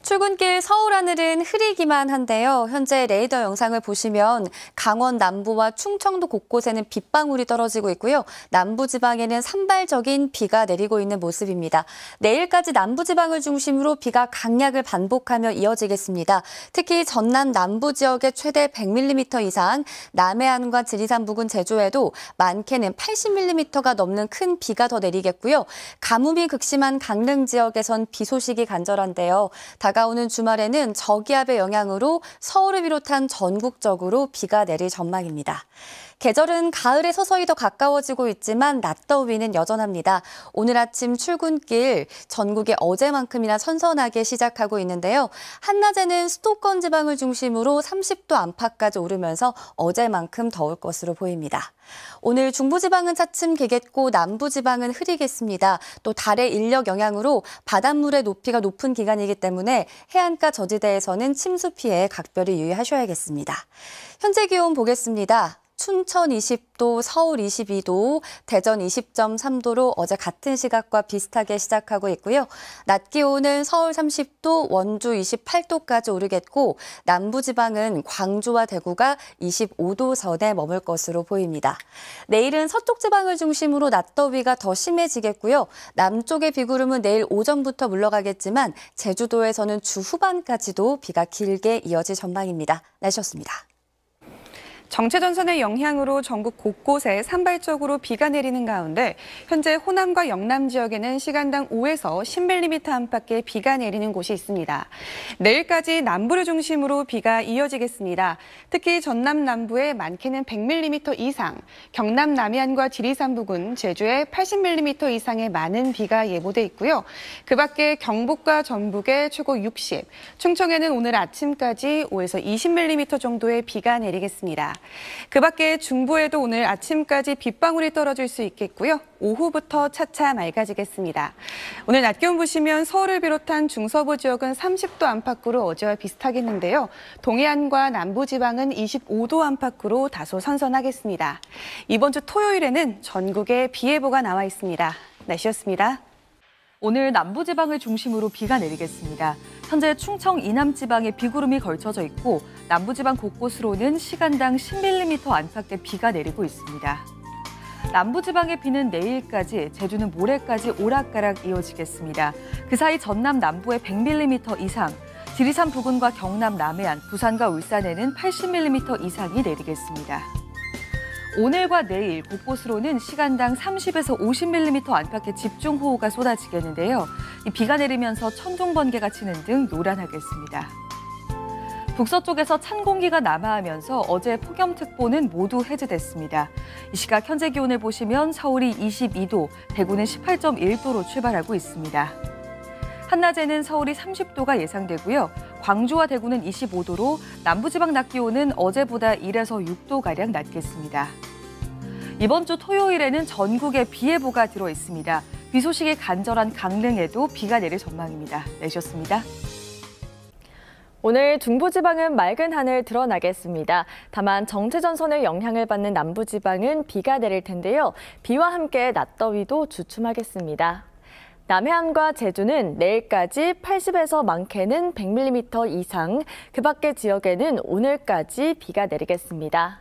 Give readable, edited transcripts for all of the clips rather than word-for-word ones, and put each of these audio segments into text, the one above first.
출근길 서울 하늘은 흐리기만 한데요. 현재 레이더 영상을 보시면 강원 남부와 충청도 곳곳에는 빗방울이 떨어지고 있고요. 남부지방에는 산발적인 비가 내리고 있는 모습입니다. 내일까지 남부지방을 중심으로 비가 강약을 반복하며 이어지겠습니다. 특히 전남 남부 지역에 최대 100mm 이상, 남해안과 지리산 부근 제주에도 많게는 80mm가 넘는 큰 비가 더 내리겠고요. 가뭄이 극심한 강릉 지역에선 비 소식이 간절한데요. 다가오는 주말에는 저기압의 영향으로 서울을 비롯한 전국적으로 비가 내릴 전망입니다. 계절은 가을에 서서히 더 가까워지고 있지만 낮더위는 여전합니다. 오늘 아침 출근길 전국에 어제만큼이나 선선하게 시작하고 있는데요. 한낮에는 수도권 지방을 중심으로 30도 안팎까지 오르면서 어제만큼 더울 것으로 보입니다. 오늘 중부지방은 차츰 개겠고 남부지방은 흐리겠습니다. 또 달의 인력 영향으로 바닷물의 높이가 높은 기간이기 때문에 해안가 저지대에서는 침수 피해 각별히 유의하셔야겠습니다. 현재 기온 보겠습니다. 춘천 20도, 서울 22도, 대전 20.3도로 어제 같은 시각과 비슷하게 시작하고 있고요. 낮 기온은 서울 30도, 원주 28도까지 오르겠고 남부지방은 광주와 대구가 25도 선에 머물 것으로 보입니다. 내일은 서쪽 지방을 중심으로 낮더위가 더 심해지겠고요. 남쪽의 비구름은 내일 오전부터 물러가겠지만 제주도에서는 주 후반까지도 비가 길게 이어질 전망입니다. 날씨였습니다. 정체전선의 영향으로 전국 곳곳에 산발적으로 비가 내리는 가운데 현재 호남과 영남 지역에는 시간당 5에서 10mm 안팎의 비가 내리는 곳이 있습니다. 내일까지 남부를 중심으로 비가 이어지겠습니다. 특히 전남 남부에 많게는 100mm 이상, 경남 남해안과 지리산 부근, 제주에 80mm 이상의 많은 비가 예보돼 있고요. 그 밖에 경북과 전북에 최고 60, 충청에는 오늘 아침까지 5에서 20mm 정도의 비가 내리겠습니다. 그 밖에 중부에도 오늘 아침까지 빗방울이 떨어질 수 있겠고요. 오후부터 차차 맑아지겠습니다. 오늘 낮 기온 보시면 서울을 비롯한 중서부 지역은 30도 안팎으로 어제와 비슷하겠는데요. 동해안과 남부지방은 25도 안팎으로 다소 선선하겠습니다. 이번 주 토요일에는 전국에 비 예보가 나와 있습니다. 날씨였습니다. 오늘 남부지방을 중심으로 비가 내리겠습니다. 현재 충청 이남지방에 비구름이 걸쳐져 있고 남부지방 곳곳으로는 시간당 10mm 안팎의 비가 내리고 있습니다. 남부지방의 비는 내일까지, 제주는 모레까지 오락가락 이어지겠습니다. 그 사이 전남 남부에 100mm 이상, 지리산 부근과 경남 남해안, 부산과 울산에는 80mm 이상이 내리겠습니다. 오늘과 내일 곳곳으로는 시간당 30에서 50mm 안팎의 집중호우가 쏟아지겠는데요. 이 비가 내리면서 천둥 번개가 치는 등 요란하겠습니다. 북서쪽에서 찬 공기가 남하하면서 어제 폭염특보는 모두 해제됐습니다. 이 시각 현재 기온을 보시면 서울이 22도, 대구는 18.1도로 출발하고 있습니다. 한낮에는 서울이 30도가 예상되고요. 광주와 대구는 25도로 남부지방 낮 기온은 어제보다 1에서 6도가량 낮겠습니다. 이번 주 토요일에는 전국에 비 예보가 들어 있습니다. 비 소식이 간절한 강릉에도 비가 내릴 전망입니다. 내셨습니다. 오늘 중부지방은 맑은 하늘 드러나겠습니다. 다만 정체전선의 영향을 받는 남부지방은 비가 내릴 텐데요. 비와 함께 낮더위도 주춤하겠습니다. 남해안과 제주는 내일까지 80에서 많게는 100mm 이상, 그 밖의 지역에는 오늘까지 비가 내리겠습니다.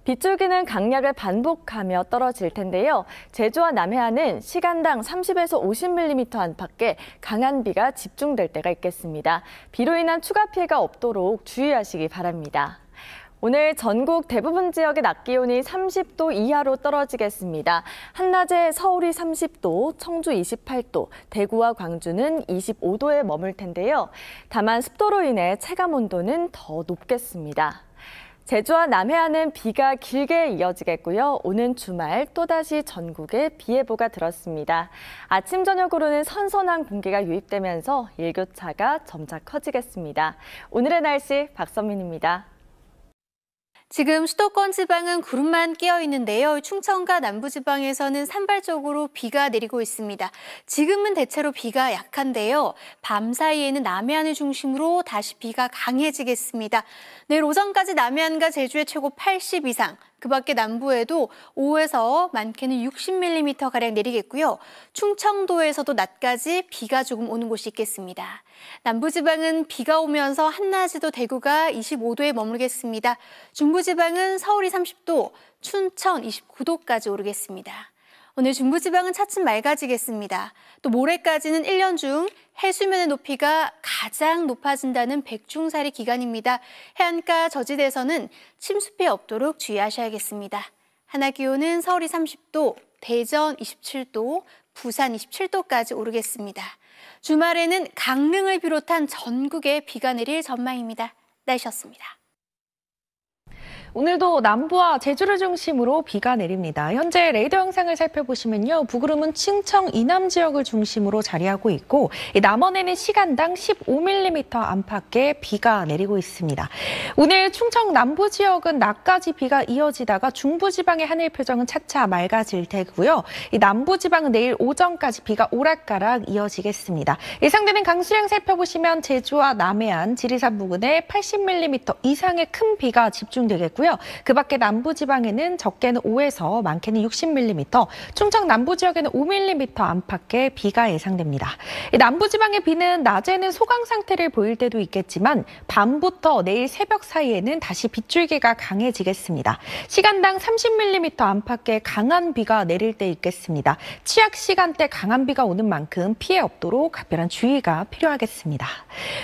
빗줄기는 강약을 반복하며 떨어질 텐데요. 제주와 남해안은 시간당 30에서 50mm 안팎의 강한 비가 집중될 때가 있겠습니다. 비로 인한 추가 피해가 없도록 주의하시기 바랍니다. 오늘 전국 대부분 지역의 낮 기온이 30도 이하로 떨어지겠습니다. 한낮에 서울이 30도, 청주 28도, 대구와 광주는 25도에 머물 텐데요. 다만 습도로 인해 체감 온도는 더 높겠습니다. 제주와 남해안은 비가 길게 이어지겠고요. 오는 주말 또다시 전국에 비 예보가 들었습니다. 아침 저녁으로는 선선한 공기가 유입되면서 일교차가 점차 커지겠습니다. 오늘의 날씨 박선민입니다. 지금 수도권 지방은 구름만 끼어 있는데요. 충청과 남부지방에서는 산발적으로 비가 내리고 있습니다. 지금은 대체로 비가 약한데요. 밤 사이에는 남해안을 중심으로 다시 비가 강해지겠습니다. 내일 오전까지 남해안과 제주에 최고 80 이상, 그 그 밖에 남부에도 5에서 많게는 60mm가량 내리겠고요. 충청도에서도 낮까지 비가 조금 오는 곳이 있겠습니다. 남부지방은 비가 오면서 한낮에도 대구가 25도에 머무르겠습니다. 중부지방은 서울이 30도, 춘천 29도까지 오르겠습니다. 오늘 중부지방은 차츰 맑아지겠습니다. 또 모레까지는 1년 중 해수면의 높이가 가장 높아진다는 백중살이 기간입니다. 해안가 저지대에서는 침수 피해 없도록 주의하셔야겠습니다. 한낮 기온은 서울이 30도, 대전 27도, 부산 27도까지 오르겠습니다. 주말에는 강릉을 비롯한 전국에 비가 내릴 전망입니다. 날씨였습니다. 오늘도 남부와 제주를 중심으로 비가 내립니다. 현재 레이더 영상을 살펴보시면요. 북구름은 충청 이남 지역을 중심으로 자리하고 있고 남원에는 시간당 15mm 안팎의 비가 내리고 있습니다. 오늘 충청 남부 지역은 낮까지 비가 이어지다가 중부지방의 하늘 표정은 차차 맑아질 테고요. 남부지방은 내일 오전까지 비가 오락가락 이어지겠습니다. 예상되는 강수량 살펴보시면 제주와 남해안, 지리산 부근에 80mm 이상의 큰 비가 집중되겠고요. 그 밖에 남부지방에는 적게는 5에서 많게는 60mm, 충청 남부 지역에는 5mm 안팎의 비가 예상됩니다. 남부지방의 비는 낮에는 소강 상태를 보일 때도 있겠지만 밤부터 내일 새벽 사이에는 다시 빗줄기가 강해지겠습니다. 시간당 30mm 안팎의 강한 비가 내릴 때 있겠습니다. 취약 시간대 강한 비가 오는 만큼 피해 없도록 각별한 주의가 필요하겠습니다.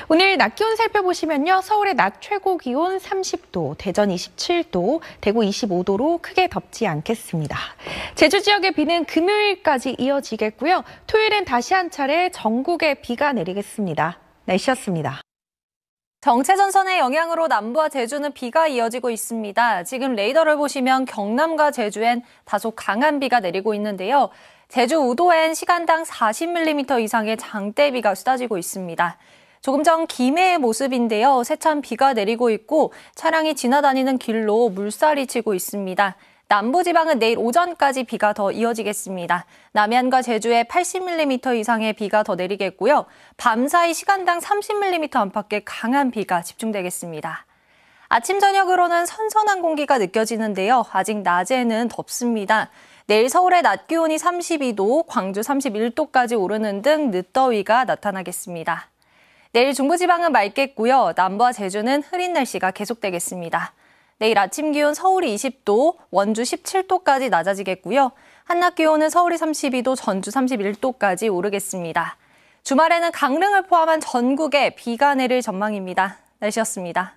오늘 낮 기온 살펴보시면요. 서울의 낮 최고 기온 30도, 대전 27도, 대구 25도로 크게 덥지 않겠습니다. 제주 지역의 비는 금요일까지 이어지겠고요. 토요일엔 다시 한 차례 전국에 비가 내리겠습니다. 날씨였습니다. 정체전선의 영향으로 남부와 제주는 비가 이어지고 있습니다. 지금 레이더를 보시면 경남과 제주엔 다소 강한 비가 내리고 있는데요. 제주 우도엔 시간당 40mm 이상의 장대비가 쏟아지고 있습니다. 조금 전 김해의 모습인데요. 세찬 비가 내리고 있고 차량이 지나다니는 길로 물살이 치고 있습니다. 남부지방은 내일 오전까지 비가 더 이어지겠습니다. 남해안과 제주에 80mm 이상의 비가 더 내리겠고요. 밤사이 시간당 30mm 안팎의 강한 비가 집중되겠습니다. 아침 저녁으로는 선선한 공기가 느껴지는데요. 아직 낮에는 덥습니다. 내일 서울의 낮 기온이 32도, 광주 31도까지 오르는 등 늦더위가 나타나겠습니다. 내일 중부지방은 맑겠고요. 남부와 제주는 흐린 날씨가 계속되겠습니다. 내일 아침 기온 서울이 20도, 원주 17도까지 낮아지겠고요. 한낮 기온은 서울이 32도, 전주 31도까지 오르겠습니다. 주말에는 강릉을 포함한 전국에 비가 내릴 전망입니다. 날씨였습니다.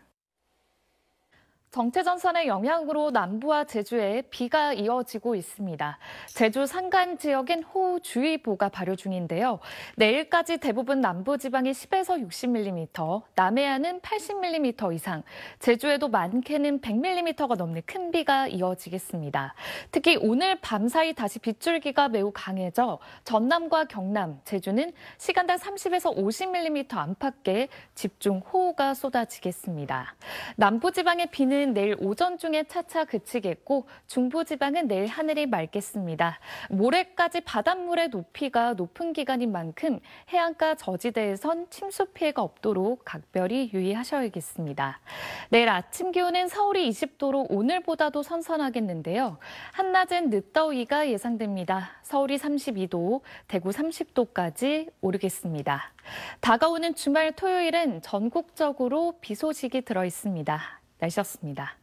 정체전선의 영향으로 남부와 제주에 비가 이어지고 있습니다. 제주 산간 지역엔 호우주의보가 발효 중인데요. 내일까지 대부분 남부지방이 10에서 60mm, 남해안은 80mm 이상, 제주에도 많게는 100mm가 넘는 큰 비가 이어지겠습니다. 특히 오늘 밤사이 다시 빗줄기가 매우 강해져 전남과 경남, 제주는 시간당 30에서 50mm 안팎의 집중 호우가 쏟아지겠습니다. 남부지방의 비는 내일 오전 중에 차차 그치겠고 중부지방은 내일 하늘이 맑겠습니다. 모레까지 바닷물의 높이가 높은 기간인 만큼 해안가 저지대에선 침수 피해가 없도록 각별히 유의하셔야겠습니다. 내일 아침 기온은 서울이 20도로 오늘보다도 선선하겠는데요. 한낮엔 늦더위가 예상됩니다. 서울이 32도, 대구 30도까지 오르겠습니다. 다가오는 주말 토요일은 전국적으로 비 소식이 들어 있습니다. 날씨였습니다.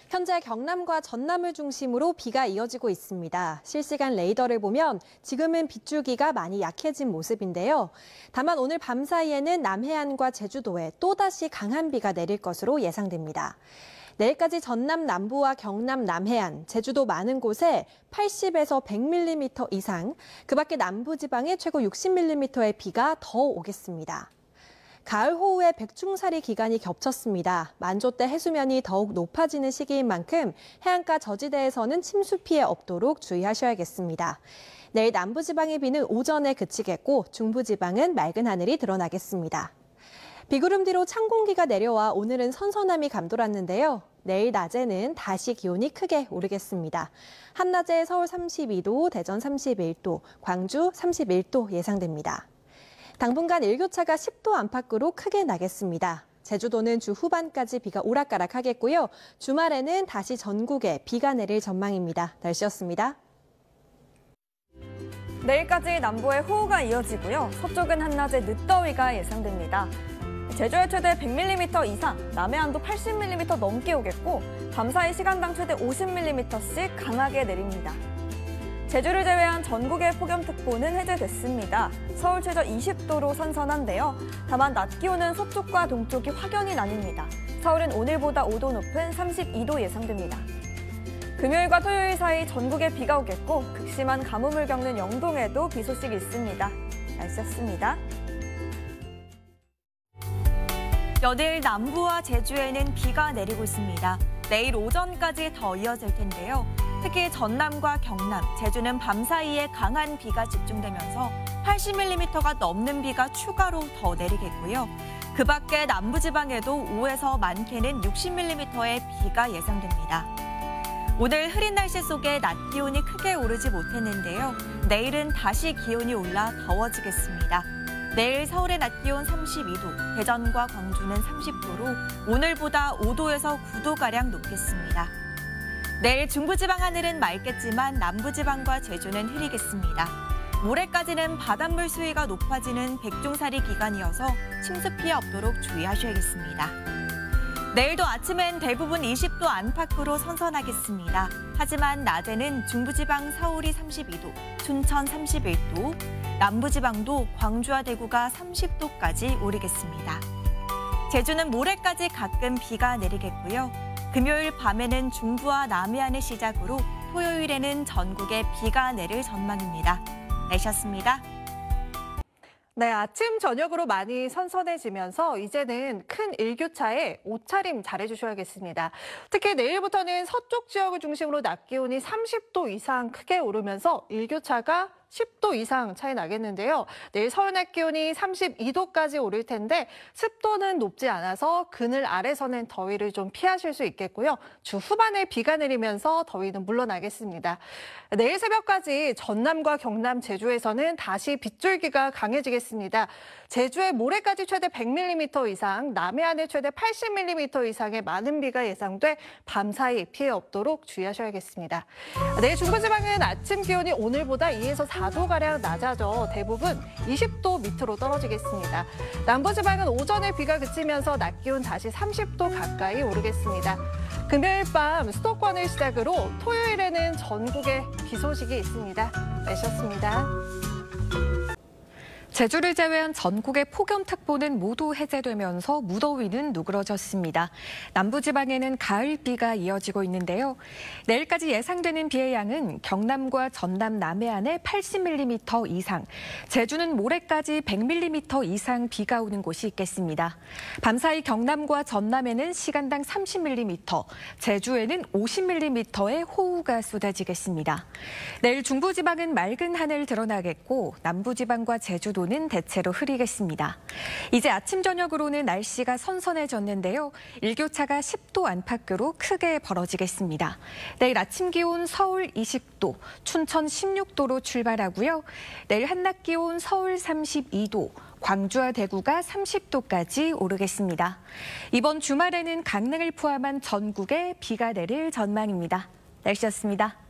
현재 경남과 전남을 중심으로 비가 이어지고 있습니다. 실시간 레이더를 보면 지금은 빗줄기가 많이 약해진 모습인데요. 다만 오늘 밤 사이에는 남해안과 제주도에 또다시 강한 비가 내릴 것으로 예상됩니다. 내일까지 전남 남부와 경남 남해안, 제주도 많은 곳에 80에서 100mm 이상, 그 밖에 남부지방에 최고 60mm의 비가 더 오겠습니다. 가을 호우에 백중살이 기간이 겹쳤습니다. 만조 때 해수면이 더욱 높아지는 시기인 만큼 해안가 저지대에서는 침수 피해 없도록 주의하셔야겠습니다. 내일 남부지방의 비는 오전에 그치겠고 중부지방은 맑은 하늘이 드러나겠습니다. 비구름 뒤로 찬 공기가 내려와 오늘은 선선함이 감돌았는데요. 내일 낮에는 다시 기온이 크게 오르겠습니다. 한낮에 서울 32도, 대전 31도, 광주 31도 예상됩니다. 당분간 일교차가 10도 안팎으로 크게 나겠습니다. 제주도는 주 후반까지 비가 오락가락하겠고요. 주말에는 다시 전국에 비가 내릴 전망입니다. 날씨였습니다. 내일까지 남부에 호우가 이어지고요. 서쪽은 한낮에 늦더위가 예상됩니다. 제주에 최대 100mm 이상, 남해안도 80mm 넘게 오겠고 밤사이 시간당 최대 50mm씩 강하게 내립니다. 제주를 제외한 전국의 폭염특보는 해제됐습니다. 서울 최저 20도로 선선한데요. 다만 낮 기온은 서쪽과 동쪽이 확연히 나뉩니다. 서울은 오늘보다 5도 높은 32도 예상됩니다. 금요일과 토요일 사이 전국에 비가 오겠고 극심한 가뭄을 겪는 영동에도 비 소식이 있습니다. 날씨였습니다. 연일 남부와 제주에는 비가 내리고 있습니다. 내일 오전까지 더 이어질 텐데요. 특히 전남과 경남, 제주는 밤사이에 강한 비가 집중되면서 80mm가 넘는 비가 추가로 더 내리겠고요. 그 밖에 남부지방에도 5에서 많게는 60mm의 비가 예상됩니다. 오늘 흐린 날씨 속에 낮 기온이 크게 오르지 못했는데요. 내일은 다시 기온이 올라 더워지겠습니다. 내일 서울의 낮 기온 32도, 대전과 광주는 30도로 오늘보다 5도에서 9도가량 높겠습니다. 내일 중부지방 하늘은 맑겠지만 남부지방과 제주는 흐리겠습니다. 모레까지는 바닷물 수위가 높아지는 백중살이 기간이어서 침수 피해 없도록 주의하셔야겠습니다. 내일도 아침엔 대부분 20도 안팎으로 선선하겠습니다. 하지만 낮에는 중부지방 서울이 32도, 춘천 31도, 남부지방도 광주와 대구가 30도까지 오르겠습니다. 제주는 모레까지 가끔 비가 내리겠고요. 금요일 밤에는 중부와 남해안을 시작으로 토요일에는 전국에 비가 내릴 전망입니다. 날씨였습니다. 네, 아침 저녁으로 많이 선선해지면서 이제는 큰 일교차에 옷차림 잘해주셔야겠습니다. 특히 내일부터는 서쪽 지역을 중심으로 낮 기온이 30도 이상 크게 오르면서 일교차가 10도 이상 차이 나겠는데요. 내일 서울 낮 기온이 32도까지 오를 텐데 습도는 높지 않아서 그늘 아래서는 더위를 좀 피하실 수 있겠고요. 주 후반에 비가 내리면서 더위는 물러나겠습니다. 내일 새벽까지 전남과 경남, 제주에서는 다시 빗줄기가 강해지겠습니다. 제주에 모레까지 최대 100mm 이상, 남해안에 최대 80mm 이상의 많은 비가 예상돼 밤사이 피해 없도록 주의하셔야겠습니다. 내일 중부지방은 아침 기온이 오늘보다 2에서 4도가량 낮아져 대부분 20도 밑으로 떨어지겠습니다. 남부지방은 오전에 비가 그치면서 낮 기온 다시 30도 가까이 오르겠습니다. 금요일 밤 수도권을 시작으로 토요일에는 전국에 비 소식이 있습니다. 날씨였습니다. 제주를 제외한 전국의 폭염특보는 모두 해제되면서 무더위는 누그러졌습니다. 남부지방에는 가을비가 이어지고 있는데요. 내일까지 예상되는 비의 양은 경남과 전남, 남해안에 80mm 이상, 제주는 모레까지 100mm 이상 비가 오는 곳이 있겠습니다. 밤사이 경남과 전남에는 시간당 30mm, 제주에는 50mm의 호우가 쏟아지겠습니다. 내일 중부지방은 맑은 하늘 드러나겠고 남부지방과 제주도 는 대체로 흐리겠습니다. 이제 아침 저녁으로는 날씨가 선선해졌는데요. 일교차가 10도 안팎으로 크게 벌어지겠습니다. 내일 아침 기온 서울 20도, 춘천 16도로 출발하고요. 내일 한낮 기온 서울 32도, 광주와 대구가 30도까지 오르겠습니다. 이번 주말에는 강릉을 포함한 전국에 비가 내릴 전망입니다. 날씨였습니다.